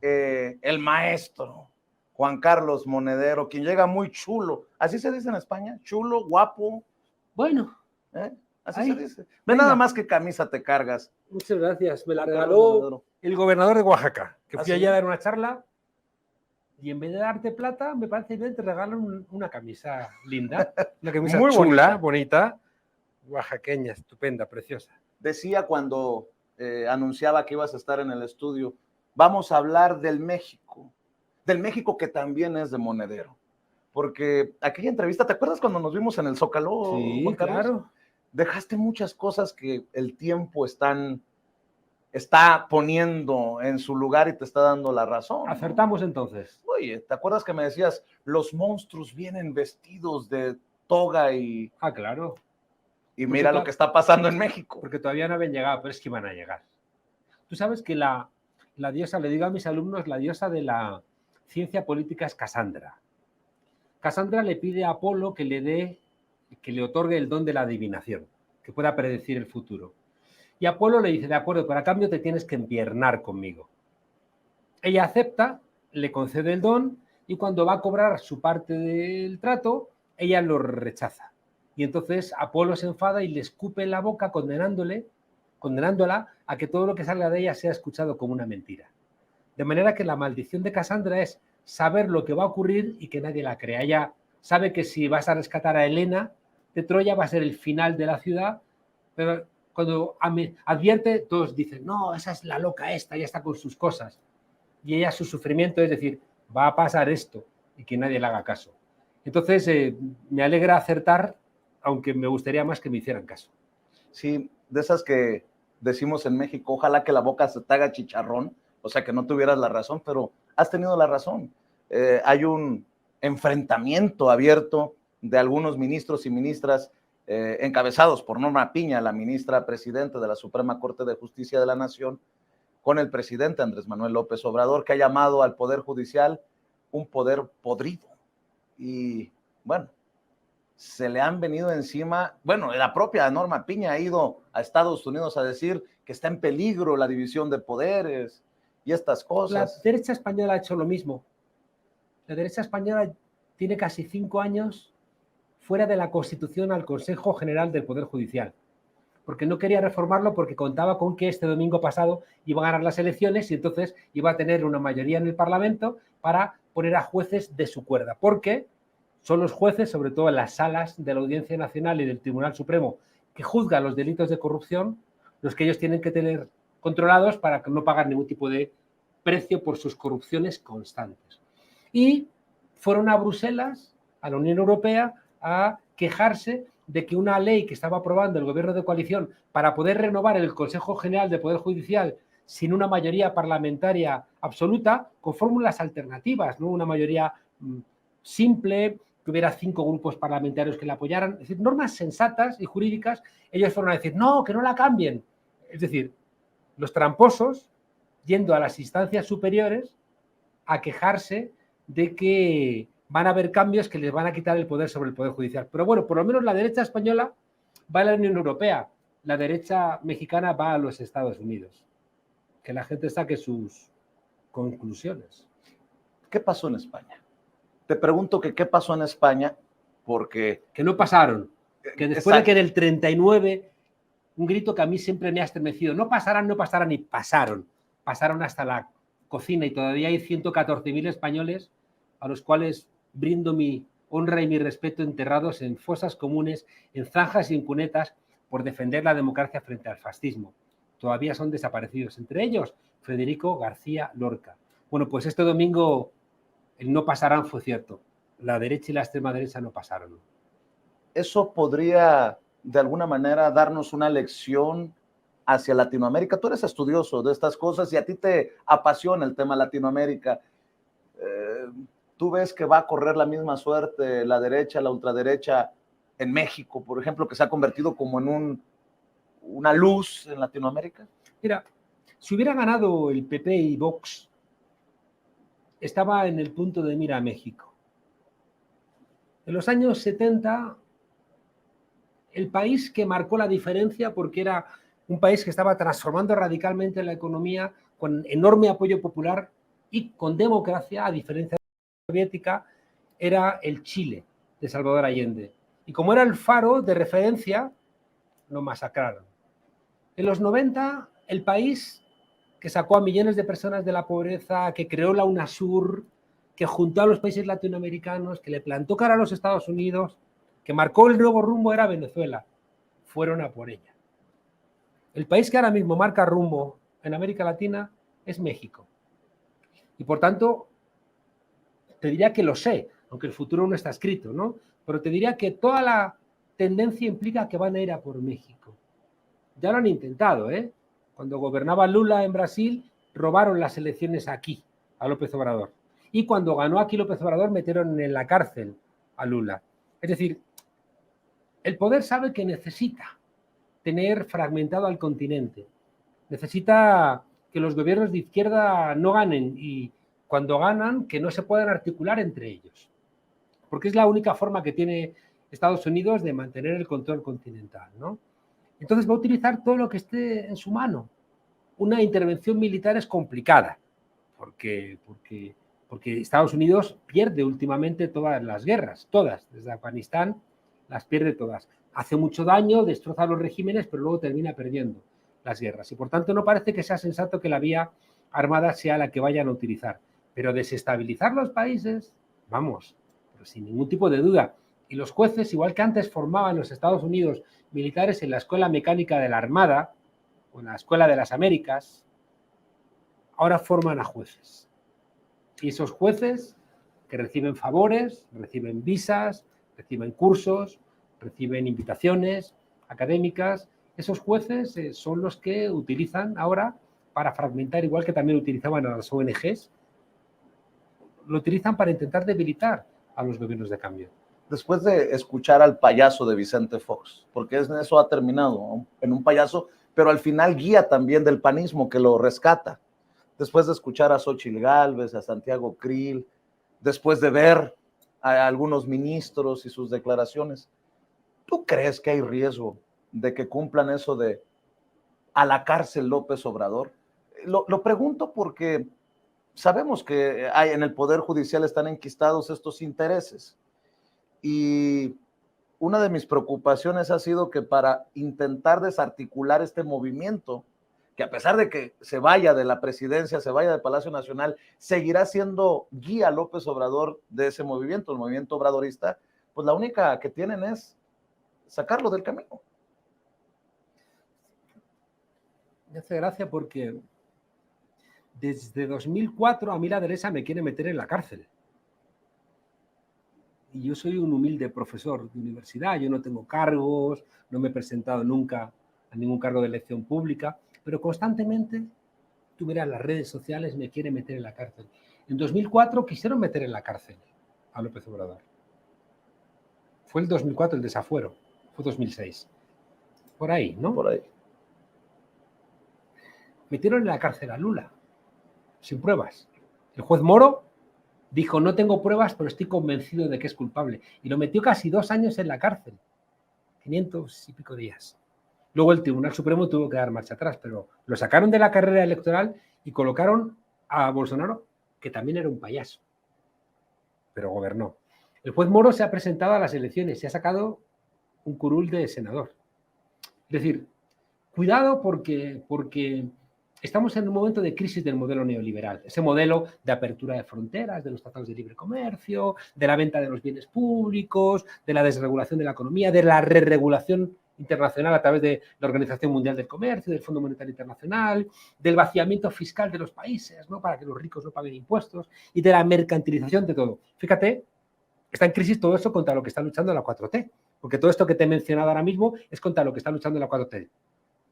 el maestro Juan Carlos Monedero, quien llega muy chulo. ¿Así se dice en España? Chulo, guapo. Bueno. Así se dice. Ve nada más que camisa te cargas. Muchas gracias. Me la regaló el gobernador de Oaxaca, que fui allá a dar una charla. Y en vez de darte plata, me parece bien, te regalan una camisa linda. Una camisa muy chula, bonita, oaxaqueña, estupenda, preciosa. Decía cuando anunciaba que ibas a estar en el estudio, vamos a hablar del México que también es de Monedero. Porque aquella entrevista, ¿te acuerdas cuando nos vimos en el Zócalo? Sí, Juan Carlos? Claro. Dejaste muchas cosas que el tiempo está poniendo en su lugar y te está dando la razón. Acertamos, ¿no? Entonces. Oye, ¿te acuerdas que me decías, los monstruos vienen vestidos de toga y... Ah, claro. Y pues mira lo que está pasando en México. Porque todavía no habían llegado, pero es que iban a llegar. Tú sabes que la diosa, le digo a mis alumnos, la diosa de la ciencia política es Casandra. Casandra le pide a Apolo que le otorgue el don de la adivinación, que pueda predecir el futuro. Y Apolo le dice, de acuerdo, pero a cambio te tienes que empiernar conmigo. Ella acepta, le concede el don y cuando va a cobrar su parte del trato, ella lo rechaza. Y entonces Apolo se enfada y le escupe en la boca condenándola a que todo lo que salga de ella sea escuchado como una mentira. De manera que la maldición de Casandra es saber lo que va a ocurrir y que nadie la crea. Ella sabe que si vas a rescatar a Helena de Troya va a ser el final de la ciudad, pero cuando advierte, todos dicen, no, esa es la loca esta, ya está con sus cosas. Y ella, su sufrimiento es decir, va a pasar esto y que nadie le haga caso. Entonces, me alegra acertar, aunque me gustaría más que me hicieran caso. Sí, de esas que decimos en México, ojalá que la boca se te haga chicharrón, o sea, que no tuvieras la razón, pero has tenido la razón. Hay un enfrentamiento abierto de algunos ministros y ministras encabezados por Norma Piña, la ministra presidenta de la Suprema Corte de Justicia de la Nación, con el presidente Andrés Manuel López Obrador, que ha llamado al Poder Judicial un poder podrido. Y bueno, se le han venido encima, bueno, la propia Norma Piña ha ido a Estados Unidos a decir que está en peligro la división de poderes y estas cosas. La derecha española ha hecho lo mismo. La derecha española tiene casi 5 años fuera de la Constitución al Consejo General del Poder Judicial, porque no quería reformarlo porque contaba con que este domingo pasado iba a ganar las elecciones y entonces iba a tener una mayoría en el Parlamento para poner a jueces de su cuerda, porque son los jueces, sobre todo en las salas de la Audiencia Nacional y del Tribunal Supremo, que juzgan los delitos de corrupción, los que ellos tienen que tener controlados para no pagar ningún tipo de precio por sus corrupciones constantes. Y fueron a Bruselas, a la Unión Europea, a quejarse de que una ley que estaba aprobando el gobierno de coalición para poder renovar el Consejo General de Poder Judicial sin una mayoría parlamentaria absoluta, con fórmulas alternativas, ¿no? Una mayoría simple, que hubiera 5 grupos parlamentarios que la apoyaran, es decir, normas sensatas y jurídicas, ellos fueron a decir, no, que no la cambien. Es decir, los tramposos yendo a las instancias superiores a quejarse de que van a haber cambios que les van a quitar el poder sobre el Poder Judicial. Pero bueno, por lo menos la derecha española va a la Unión Europea, la derecha mexicana va a los Estados Unidos. Que la gente saque sus conclusiones. ¿Qué pasó en España? Te pregunto que qué pasó en España porque... Que no pasaron. Que después de que en el 39, un grito que a mí siempre me ha estremecido, no pasarán, no pasarán, y pasaron. Pasaron hasta la cocina y todavía hay 114.000 españoles a los cuales brindo mi honra y mi respeto enterrados en fosas comunes, en zanjas y en cunetas por defender la democracia frente al fascismo. Todavía son desaparecidos. Entre ellos, Federico García Lorca. Bueno, pues este domingo el no pasarán fue cierto. La derecha y la extrema derecha no pasaron. Eso podría, de alguna manera, darnos una lección hacia Latinoamérica. Tú eres estudioso de estas cosas y a ti te apasiona el tema Latinoamérica. ¿Tú ves que va a correr la misma suerte la derecha, la ultraderecha en México, por ejemplo, que se ha convertido como en una luz en Latinoamérica? Mira, si hubiera ganado el PP y Vox, estaba en el punto de mira a México. En los años 70, el país que marcó la diferencia, porque era un país que estaba transformando radicalmente la economía con enorme apoyo popular, y con democracia, a diferencia de la soviética, era el Chile de Salvador Allende. Y como era el faro de referencia, lo masacraron. En los 90, el país que sacó a millones de personas de la pobreza, que creó la UNASUR, que juntó a los países latinoamericanos, que le plantó cara a los Estados Unidos, que marcó el nuevo rumbo, era Venezuela. Fueron a por ella. El país que ahora mismo marca rumbo en América Latina es México. Y por tanto, te diría que lo sé, aunque el futuro no está escrito, ¿no? Pero te diría que toda la tendencia implica que van a ir a por México. Ya lo han intentado, ¿eh? Cuando gobernaba Lula en Brasil, robaron las elecciones aquí, a López Obrador. Y cuando ganó aquí López Obrador, metieron en la cárcel a Lula. Es decir, el poder sabe que necesita tener fragmentado al continente. Necesita que los gobiernos de izquierda no ganen y cuando ganan, que no se puedan articular entre ellos. Porque es la única forma que tiene Estados Unidos de mantener el control continental, ¿no? Entonces va a utilizar todo lo que esté en su mano. Una intervención militar es complicada, porque Estados Unidos pierde últimamente todas las guerras, todas, desde Afganistán las pierde todas. Hace mucho daño, destroza los regímenes, pero luego termina perdiendo las guerras. Y por tanto no parece que sea sensato que la vía armada sea la que vayan a utilizar. Pero desestabilizar los países, vamos, pero sin ningún tipo de duda. Y los jueces, igual que antes formaban los Estados Unidos militares en la Escuela Mecánica de la Armada o en la Escuela de las Américas, ahora forman a jueces. Y esos jueces que reciben favores, reciben visas, reciben cursos, reciben invitaciones académicas, esos jueces son los que utilizan ahora para fragmentar, igual que también utilizaban a las ONGs, lo utilizan para intentar debilitar a los gobiernos de cambio. Después de escuchar al payaso de Vicente Fox, porque eso ha terminado, ¿no?, en un payaso, pero al final guía también del panismo que lo rescata. Después de escuchar a Xóchitl Gálvez, a Santiago Krill, después de ver a algunos ministros y sus declaraciones, ¿tú crees que hay riesgo de que cumplan eso de a la cárcel López Obrador? Lo pregunto porque sabemos que en el Poder Judicial están enquistados estos intereses. Y una de mis preocupaciones ha sido que para intentar desarticular este movimiento, que a pesar de que se vaya de la presidencia, se vaya del Palacio Nacional, seguirá siendo guía López Obrador de ese movimiento, el movimiento obradorista, pues la única que tienen es sacarlo del camino. Me hace gracia porque desde 2004 a mí la derecha me quiere meter en la cárcel. Y yo soy un humilde profesor de universidad, yo no tengo cargos, no me he presentado nunca a ningún cargo de elección pública, pero constantemente, tú verás, las redes sociales me quieren meter en la cárcel. En 2004 quisieron meter en la cárcel a López Obrador. Fue el 2004 el desafuero, fue 2006. Por ahí, ¿no? Por ahí. Metieron en la cárcel a Lula, sin pruebas. El juez Moro dijo, no tengo pruebas, pero estoy convencido de que es culpable. Y lo metió casi 2 años en la cárcel. 500 y pico días. Luego el Tribunal Supremo tuvo que dar marcha atrás, pero lo sacaron de la carrera electoral y colocaron a Bolsonaro, que también era un payaso, pero gobernó. El juez Moro se ha presentado a las elecciones, se ha sacado un curul de senador. Es decir, cuidado porque estamos en un momento de crisis del modelo neoliberal, ese modelo de apertura de fronteras, de los tratados de libre comercio, de la venta de los bienes públicos, de la desregulación de la economía, de la reregulación internacional a través de la Organización Mundial del Comercio, del Fondo Monetario Internacional, del vaciamiento fiscal de los países, ¿no?, para que los ricos no paguen impuestos, y de la mercantilización de todo. Fíjate, está en crisis todo eso contra lo que está luchando la 4T, porque todo esto que te he mencionado ahora mismo es contra lo que está luchando la 4T.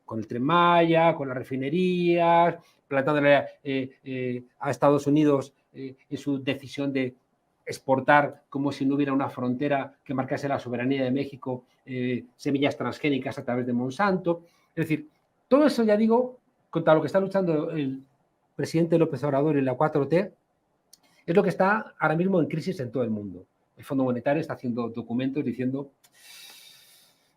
Con el Tren Maya, con las refinerías, plantándole a Estados Unidos en su decisión de exportar como si no hubiera una frontera que marcase la soberanía de México, semillas transgénicas a través de Monsanto. Es decir, todo eso, ya digo, contra lo que está luchando el presidente López Obrador y la 4T, es lo que está ahora mismo en crisis en todo el mundo. El Fondo Monetario está haciendo documentos diciendo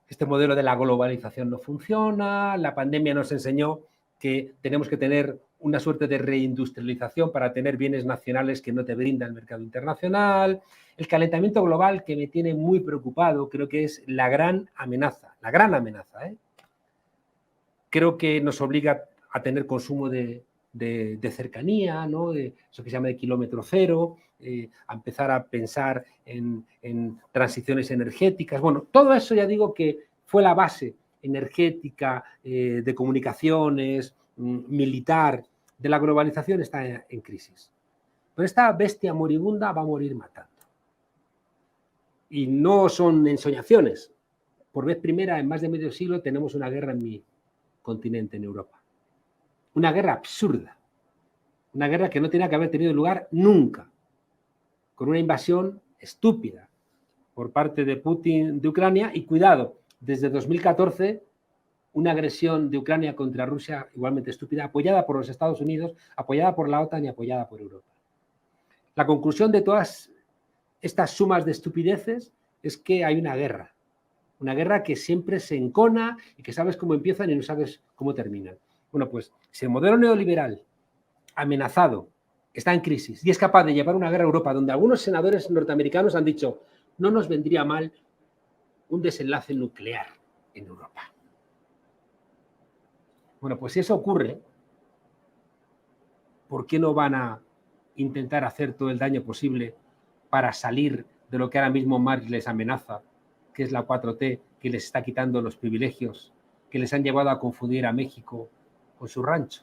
este modelo de la globalización no funciona, la pandemia nos enseñó que tenemos que tener una suerte de reindustrialización para tener bienes nacionales que no te brinda el mercado internacional. El calentamiento global, que me tiene muy preocupado, creo que es la gran amenaza, ¿eh? Creo que nos obliga a tener consumo de cercanía, ¿no? De eso que se llama de kilómetro cero, a empezar a pensar en transiciones energéticas. Bueno, todo eso ya digo que fue la base energética, de comunicaciones, militar, de la globalización, está en crisis. Pero esta bestia moribunda va a morir matando. Y no son ensoñaciones. Por vez primera en más de medio siglo tenemos una guerra en mi continente, en Europa. Una guerra absurda. Una guerra que no tenía que haber tenido lugar nunca. Con una invasión estúpida por parte de Putin de Ucrania. Y cuidado, desde 2014, una agresión de Ucrania contra Rusia igualmente estúpida, apoyada por los Estados Unidos, apoyada por la OTAN y apoyada por Europa. La conclusión de todas estas sumas de estupideces es que hay una guerra que siempre se encona y que sabes cómo empiezan y no sabes cómo terminan. Bueno, pues si el modelo neoliberal amenazado está en crisis y es capaz de llevar una guerra a Europa, donde algunos senadores norteamericanos han dicho no nos vendría mal un desenlace nuclear en Europa. Bueno, pues si eso ocurre, ¿por qué no van a intentar hacer todo el daño posible para salir de lo que ahora mismo Marx les amenaza, que es la 4T, que les está quitando los privilegios, que les han llevado a confundir a México con su rancho?